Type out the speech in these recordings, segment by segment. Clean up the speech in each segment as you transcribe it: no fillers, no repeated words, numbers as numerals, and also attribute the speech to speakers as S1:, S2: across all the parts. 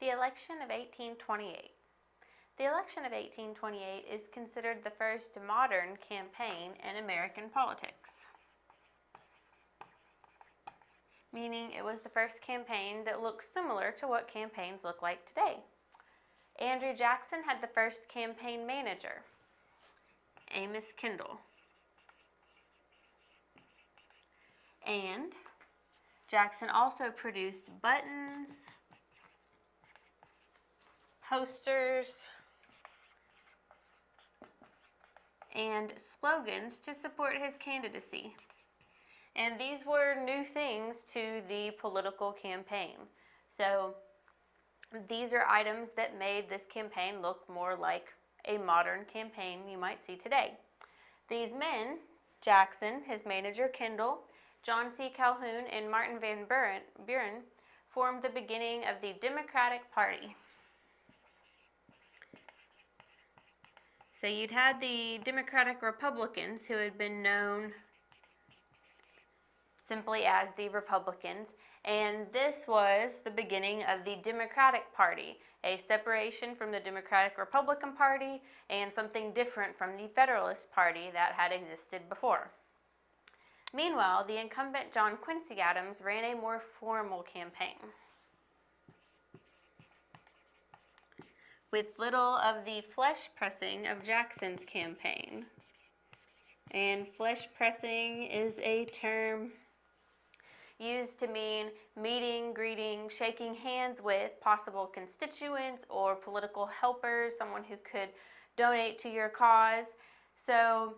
S1: The election of 1828. The election of 1828 is considered the first modern campaign in American politics, meaning it was the first campaign that looks similar to what campaigns look like today. Andrew Jackson had the first campaign manager, Amos Kendall, and Jackson also produced buttons, posters, and slogans to support his candidacy. And these were new things to the political campaign. So these are items that made this campaign look more like a modern campaign you might see today. These men, Jackson, his manager Kendall, John C. Calhoun, and Martin Van Buren, formed the beginning of the Democratic Party. So you'd had the Democratic Republicans, who had been known simply as the Republicans, and this was the beginning of the Democratic Party, a separation from the Democratic Republican Party and something different from the Federalist Party that had existed before. Meanwhile, the incumbent John Quincy Adams ran a more formal campaign, with little of the flesh pressing of Jackson's campaign. And flesh pressing is a term used to mean meeting, greeting, shaking hands with possible constituents or political helpers, someone who could donate to your cause. So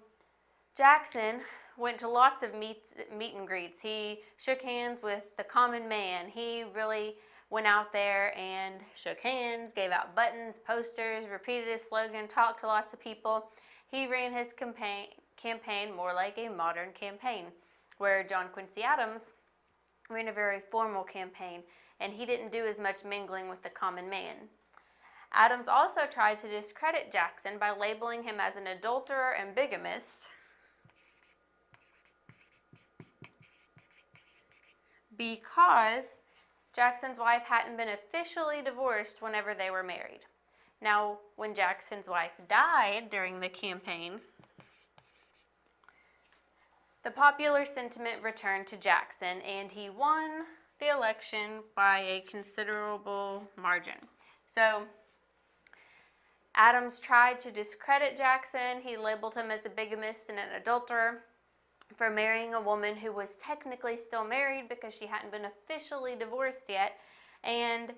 S1: Jackson went to lots of meet and greets. He shook hands with the common man. He really went out there and shook hands, gave out buttons, posters, repeated his slogan, talked to lots of people. He ran his campaign more like a modern campaign, where John Quincy Adams ran a very formal campaign, and he didn't do as much mingling with the common man. Adams also tried to discredit Jackson by labeling him as an adulterer and bigamist, because Jackson's wife hadn't been officially divorced whenever they were married. Now, when Jackson's wife died during the campaign, the popular sentiment returned to Jackson, and he won the election by a considerable margin. So Adams tried to discredit Jackson. He labeled him as a bigamist and an adulterer for marrying a woman who was technically still married because she hadn't been officially divorced yet. And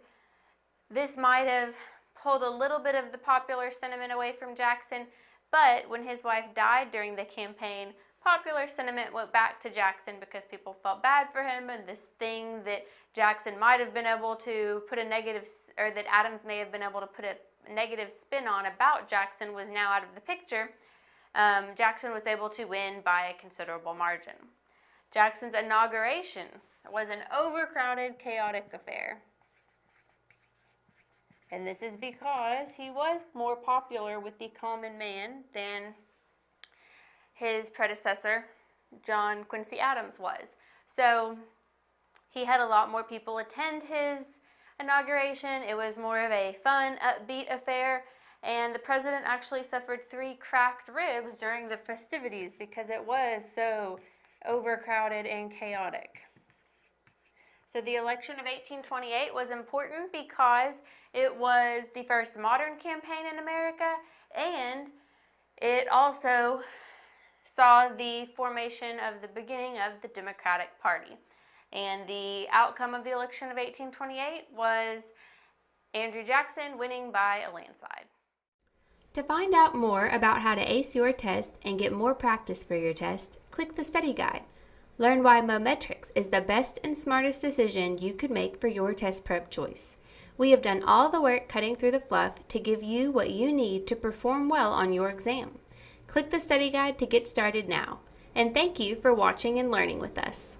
S1: this might have pulled a little bit of the popular sentiment away from Jackson, but when his wife died during the campaign, popular sentiment went back to Jackson because people felt bad for him, and this thing that Jackson might have been able to put a negative, or that Adams may have been able to put a negative spin on about Jackson, was now out of the picture. Jackson was able to win by a considerable margin. Jackson's inauguration was an overcrowded, chaotic affair. And this is because he was more popular with the common man than his predecessor, John Quincy Adams, was. So he had a lot more people attend his inauguration. It was more of a fun, upbeat affair. And the president actually suffered 3 cracked ribs during the festivities because it was so overcrowded and chaotic. So the election of 1828 was important because it was the first modern campaign in America, and it also saw the formation of the beginning of the Democratic Party. And the outcome of the election of 1828 was Andrew Jackson winning by a landslide.
S2: To find out more about how to ace your test and get more practice for your test, click the study guide. Learn why Mometrix is the best and smartest decision you could make for your test prep choice. We have done all the work cutting through the fluff to give you what you need to perform well on your exam. Click the study guide to get started now. And thank you for watching and learning with us.